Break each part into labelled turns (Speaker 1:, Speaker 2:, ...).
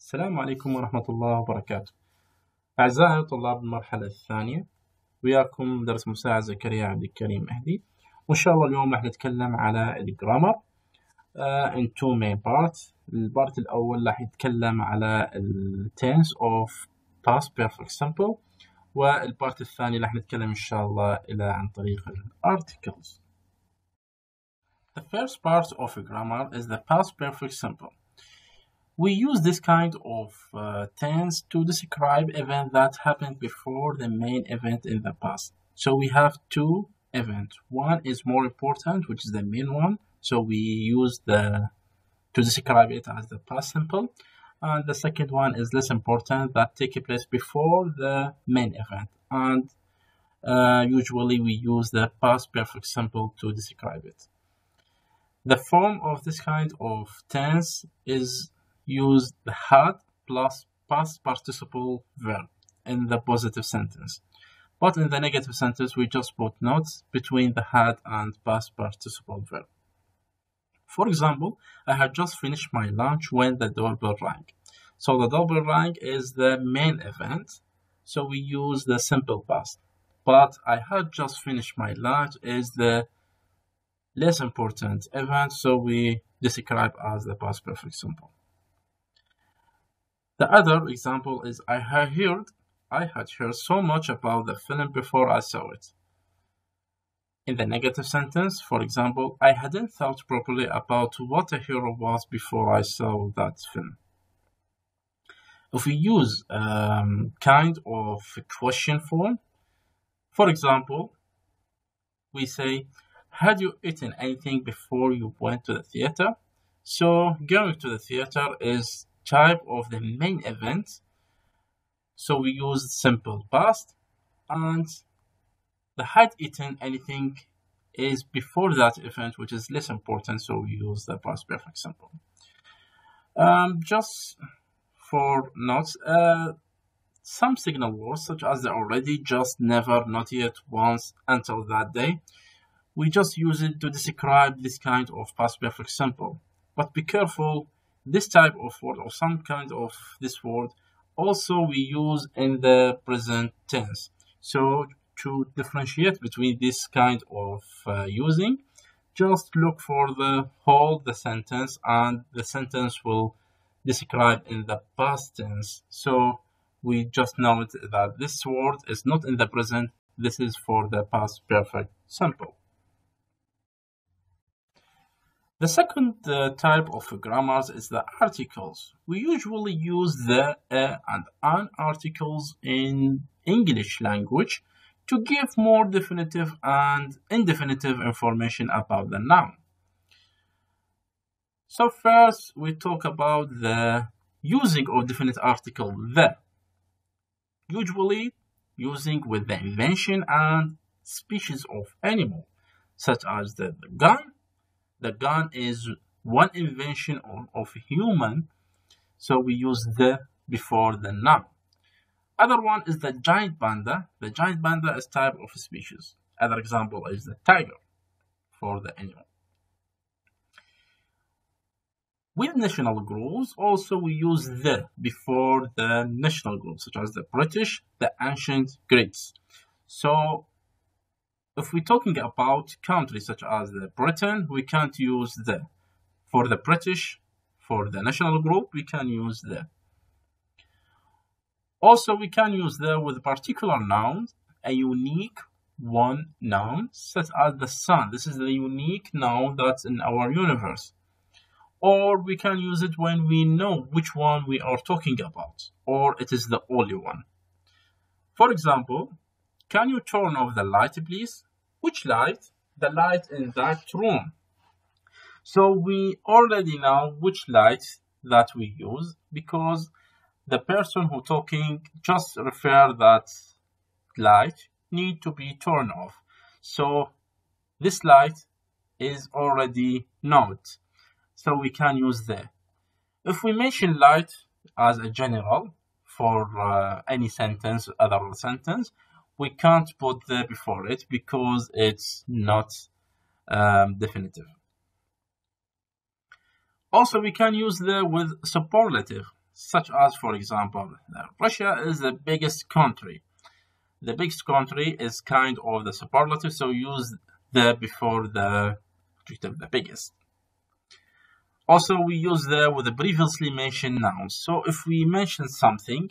Speaker 1: السلام عليكم ورحمة الله وبركاته. أعزائي طلاب المرحلة الثانية، وياكم درس مساعد زكريا عبد الكريم مهدي. وإن شاء الله اليوم راح نتكلم على الجرامر in two main parts. البارت الأول راح يتكلم على tense of past perfect simple، والبارت الثاني راح نتكلم إن شاء الله عن طريق articles. The first part of a grammar is the past perfect simple. We use this kind of tense to describe events that happened before the main event in the past. So we have two events. One is more important, which is the main one. So we use to describe it as the past simple. And the second one is less important, that take place before the main event. And usually we use the past perfect simple to describe it. The form of this kind of tense is use the had plus past participle verb in the positive sentence. But in the negative sentence, we just put notes between the had and past participle verb. For example, I had just finished my lunch when the doorbell rang. So the doorbell rang is the main event, so we use the simple past. But I had just finished my lunch is the less important event, so we describe as the past perfect simple. The other example is I had heard so much about the film before I saw it. In the negative sentence, for example, I hadn't thought properly about what a hero was before I saw that film. If we use kind of question form, for example, we say, had you eaten anything before you went to the theater? So going to the theater is type of the main event, so we use simple past, and the had eaten anything is before that event, which is less important, so we use the past perfect simple. Just for notes, some signal words such as the already, just, never, not yet, once, until that day, we just use it to describe this kind of past perfect simple. But be careful, this type of word or some kind of this word also we use in the present tense. So to differentiate between this kind of using, just look for the whole the sentence, and the sentence will describe in the past tense. So we just note that this word is not in the present, this is for the past perfect simple. The second type of grammars is the articles. We usually use the and an articles in English language to give more definitive and indefinitive information about the noun. So first we talk about the using of definite article the. Usually using with the invention and species of animal, such as the gun. The gun is one invention of a human, so we use the before the noun. Other one is the giant panda. The giant panda is type of a species. Other example is the tiger for the animal. With national groups, also we use the before the national groups, such as the British, the ancient Greeks. So if we're talking about countries such as Britain, we can't use the. For the British, for the national group, we can use the. Also, we can use the with particular nouns, a unique one noun, such as the sun. This is the unique noun that's in our universe. Or we can use it when we know which one we are talking about, or it is the only one. For example, can you turn off the light, please? Which light? The light in that room. So we already know which light that we use, because the person who talking just refer that light need to be turned off. So this light is already known, so we can use the. If we mention light as a general for any sentence, other sentence, we can't put the before it because it's not definitive. Also, we can use the with superlative. such as, for example, Russia is the biggest country. The biggest country is kind of the superlative, so use the before the adjective, the biggest. Also, we use the with the previously mentioned nouns. So if we mention something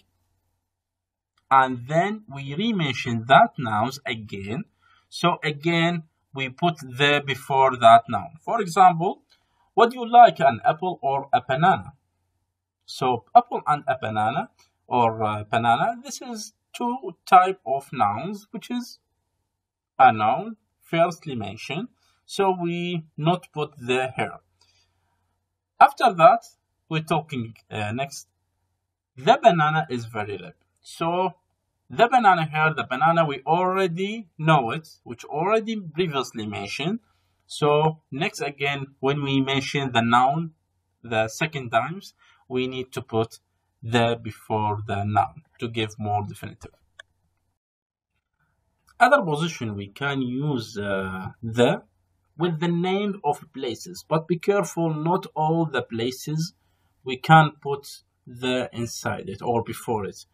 Speaker 1: and then we re-mention that nouns again, so again we put the before that noun. For example, would you like an apple or a banana? So apple and a banana or banana, this is two type of nouns, which is a noun firstly mentioned. So we not put the here. After that, we're talking next. The banana is very ripe. So the banana here, the banana, we already know it, which already previously mentioned. So next again, when we mention the noun the second times, we need to put the before the noun to give more definitive. Other position we can use the with the name of places, but be careful, not all the places we can put the inside it or before it.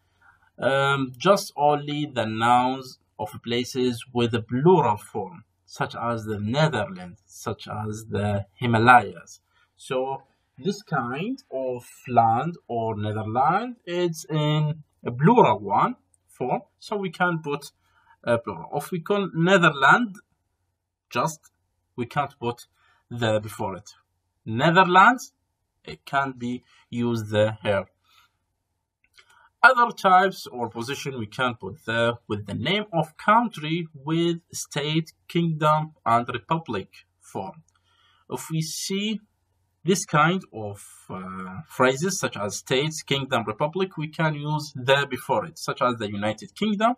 Speaker 1: Just only the nouns of places with a plural form, such as the Netherlands, such as the Himalayas. So this kind of land or Netherland is in a plural one form, so we can put a plural. If we call Netherland, just we can't put the before it. Netherlands, it can be used the here. Other types or position we can put the with the name of country with state, kingdom, and republic form. If we see this kind of phrases such as states, kingdom, republic, we can use the before it, such as the United Kingdom,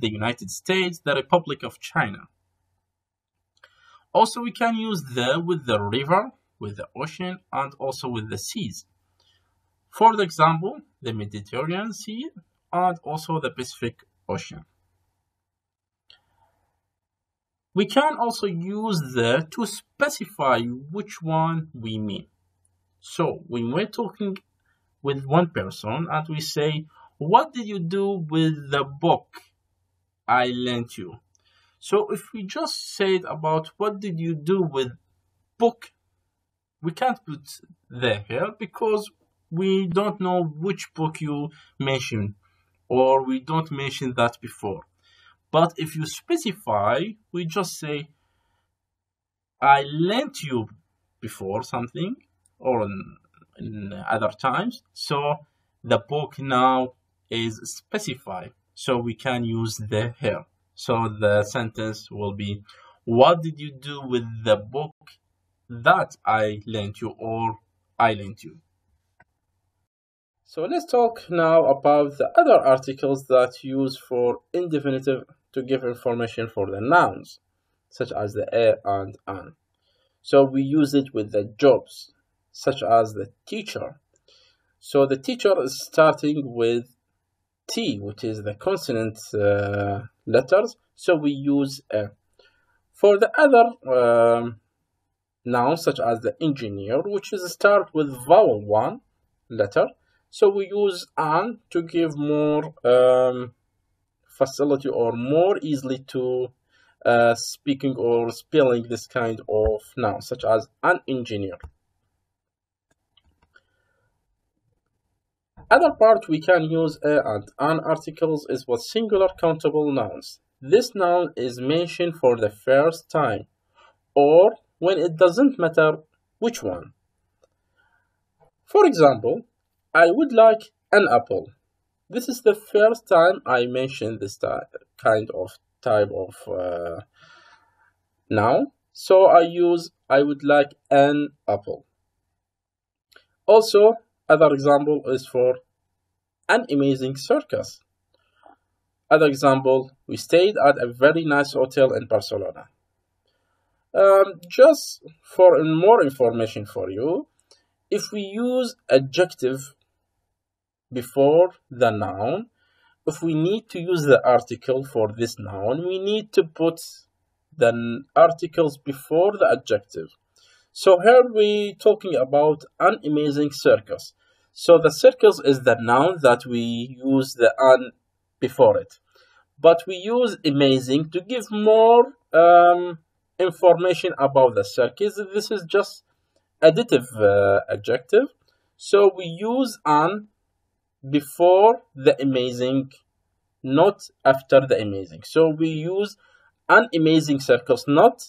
Speaker 1: the United States, the Republic of China. Also, we can use the with the river, with the ocean, and also with the seas. For example, the Mediterranean Sea and also the Pacific Ocean. We can also use the to specify which one we mean. So when we're talking with one person and we say, what did you do with the book I lent you? So if we just said about what did you do with book, we can't put the here because we don't know which book you mentioned or we don't mention that before. But if you specify, we just say, I lent you before something or in other times. So the book now is specified. So we can use the here. So the sentence will be, what did you do with the book that I lent you or I lent you? So let's talk now about the other articles that use for indefinitive to give information for the nouns, such as the a and an. So we use it with the jobs, such as the teacher. So the teacher is starting with T, which is the consonant letters. So we use a. For the other nouns, such as the engineer, which is start with vowel one letter. So we use an to give more facility or more easily to speaking or spelling this kind of noun, such as an engineer. Other part we can use a and an articles is what singular countable nouns. This noun is mentioned for the first time or when it doesn't matter which one. For example, I would like an apple. This is the first time I mention this type of noun. So I use I would like an apple. Also, other example is for an amazing circus. Other example, we stayed at a very nice hotel in Barcelona. Just for more information for you, if we use adjective before the noun, if we need to use the article for this noun, we need to put the articles before the adjective. So here we're talking about an amazing circus. So the circles is the noun that we use the an before it. But we use amazing to give more information about the circles. This is just additive adjective. So we use an before the amazing, not after the amazing. So we use an amazing circles, not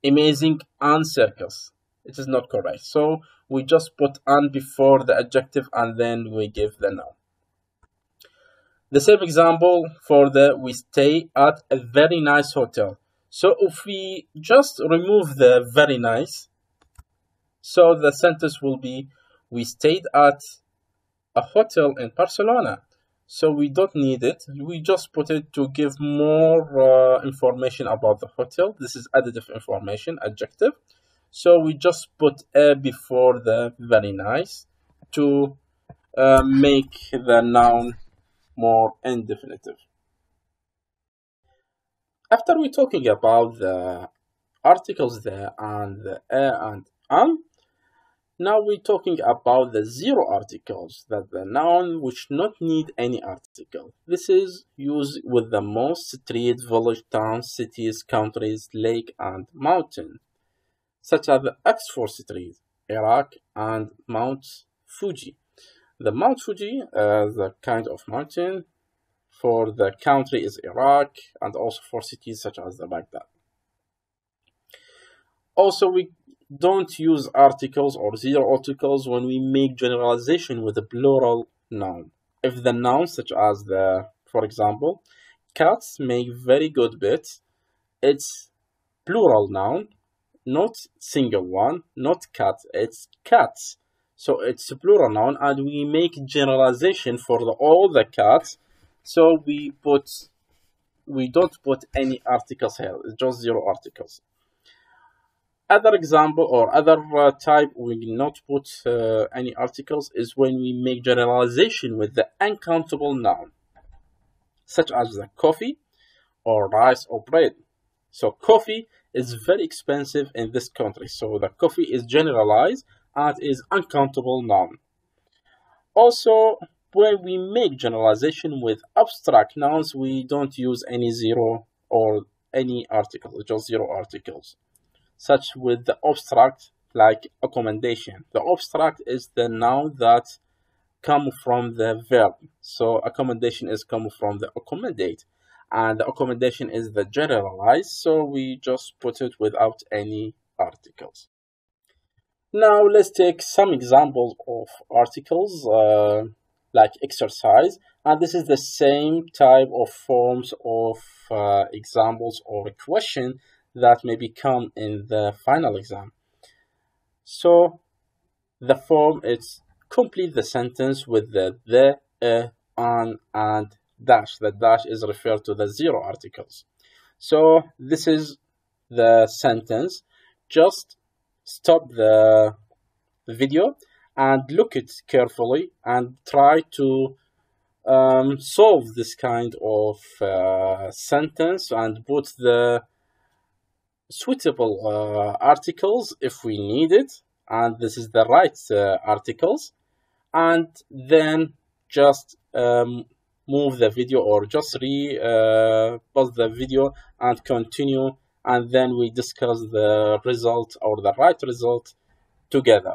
Speaker 1: amazing and circles. It is not correct. So we just put an before the adjective and then we give the noun. The same example for the we stay at a very nice hotel. So if we just remove the very nice, so the sentence will be we stayed at a hotel in Barcelona. So we don't need it. We just put it to give more information about the hotel. This is additive information, adjective. So we just put a before the very nice to make the noun more indefinitive. After we're talking about the articles there and the a and now we're talking about the zero articles, that the noun which not need any article. This is used with the most street, village, towns, cities, countries, lake, and mountain, such as the Oxford Street, Iraq, and Mount Fuji. The Mount Fuji, the kind of mountain for the country is Iraq, and also for cities such as the Baghdad. Also, we don't use articles or zero articles when we make generalization with a plural noun. If the noun such as for example, cats make very good beds, it's plural noun, not single one, not cat, it's cats. So it's a plural noun and we make generalization for all the cats. So we don't put any articles here, it's just zero articles. Other example or other type we will not put any articles is when we make generalization with the uncountable noun, such as the coffee or rice or bread. So coffee is very expensive in this country. So the coffee is generalized and is uncountable noun. Also, when we make generalization with abstract nouns, we don't use any zero or any articles, just zero articles. Such with the abstract, like accommodation. The abstract is the noun that come from the verb. So accommodation is come from the accommodate, and the accommodation is the generalized. So we just put it without any articles. Now let's take some examples of articles like exercise, and this is the same type of forms of examples or a question that may become in the final exam. So the form is complete the sentence with the, on, and dash. The dash is referred to the zero articles. So this is the sentence. Just stop the video and look it carefully and try to solve this kind of sentence and put the suitable articles if we need it, and this is the right articles, and then just move the video or just pause the video and continue, and then we discuss the result or the right result together.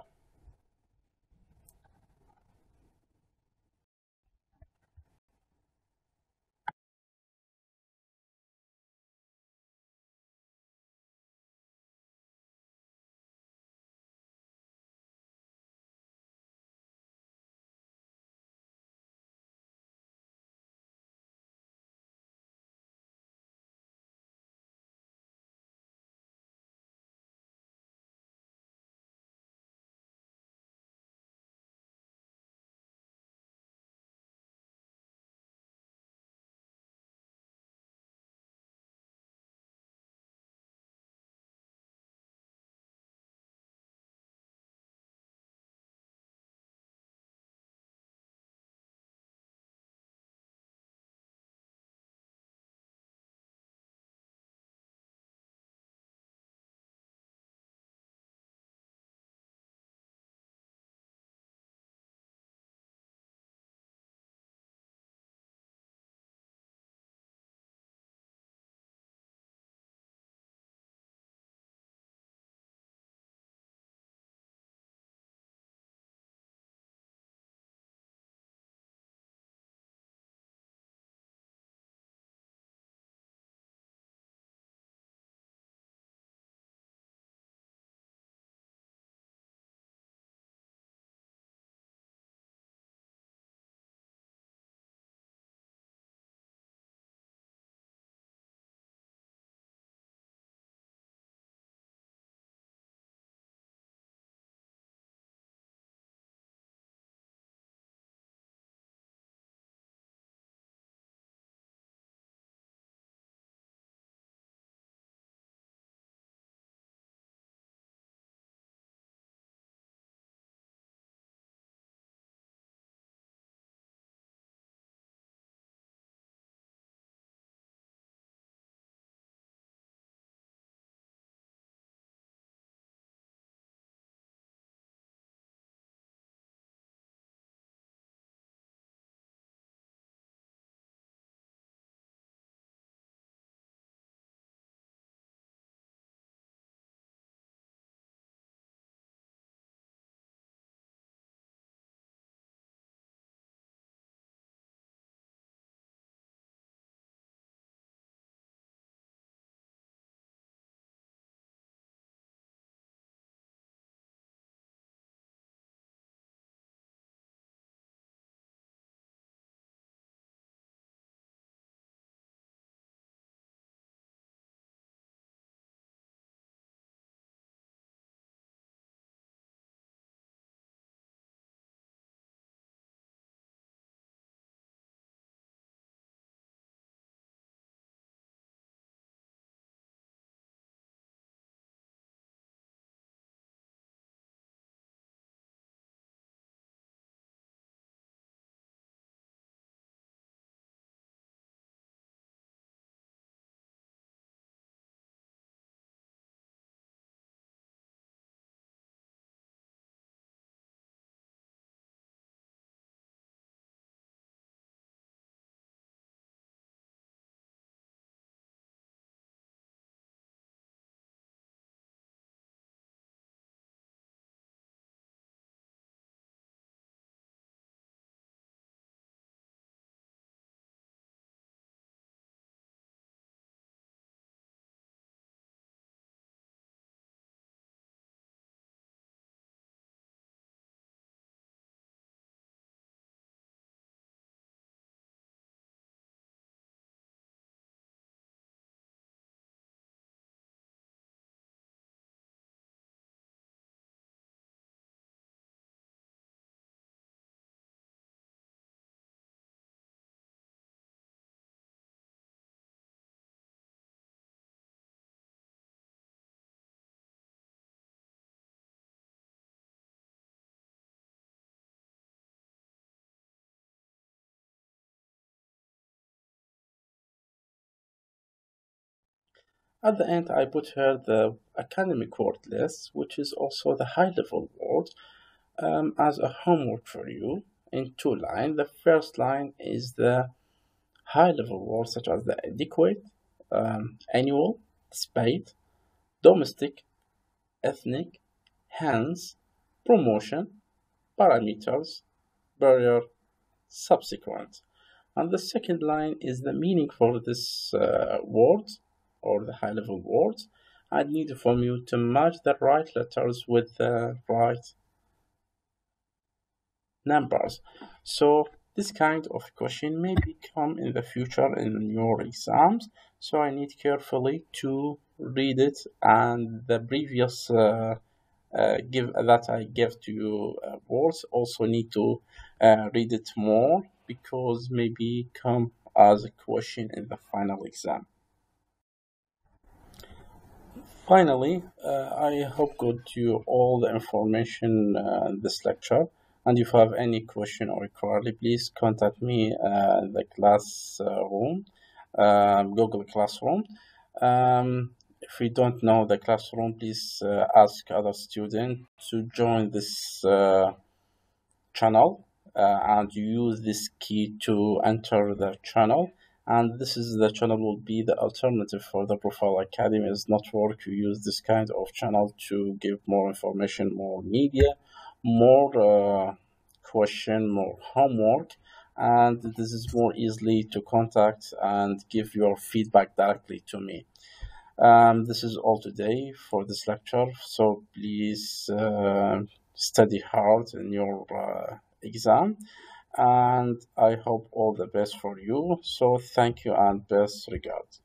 Speaker 1: At the end, I put here the academic word list, which is also the high level word, as a homework for you in two lines. The first line is the high level words such as the adequate, annual, despite, domestic, ethnic, hence, promotion, parameters, barrier, subsequent. And the second line is the meaning for this word or the high level words. I need from you to match the right letters with the right numbers. So this kind of question may become in the future in your exams. So I need carefully to read it, and the previous give that I give to you words also need to read it more, because maybe come as a question in the final exam. Finally, I hope good to you all the information in this lecture. And if you have any question or query, please contact me in the classroom, Google Classroom. If you don't know the classroom, please ask other students to join this channel, and you use this key to enter the channel. And this is the channel will be the alternative for the Profile Academy as network. You use this kind of channel to give more information, more media, more question, more homework, and this is more easily to contact and give your feedback directly to me. This is all today for this lecture, so please study hard in your exam, and I hope all the best for you. So thank you and best regards.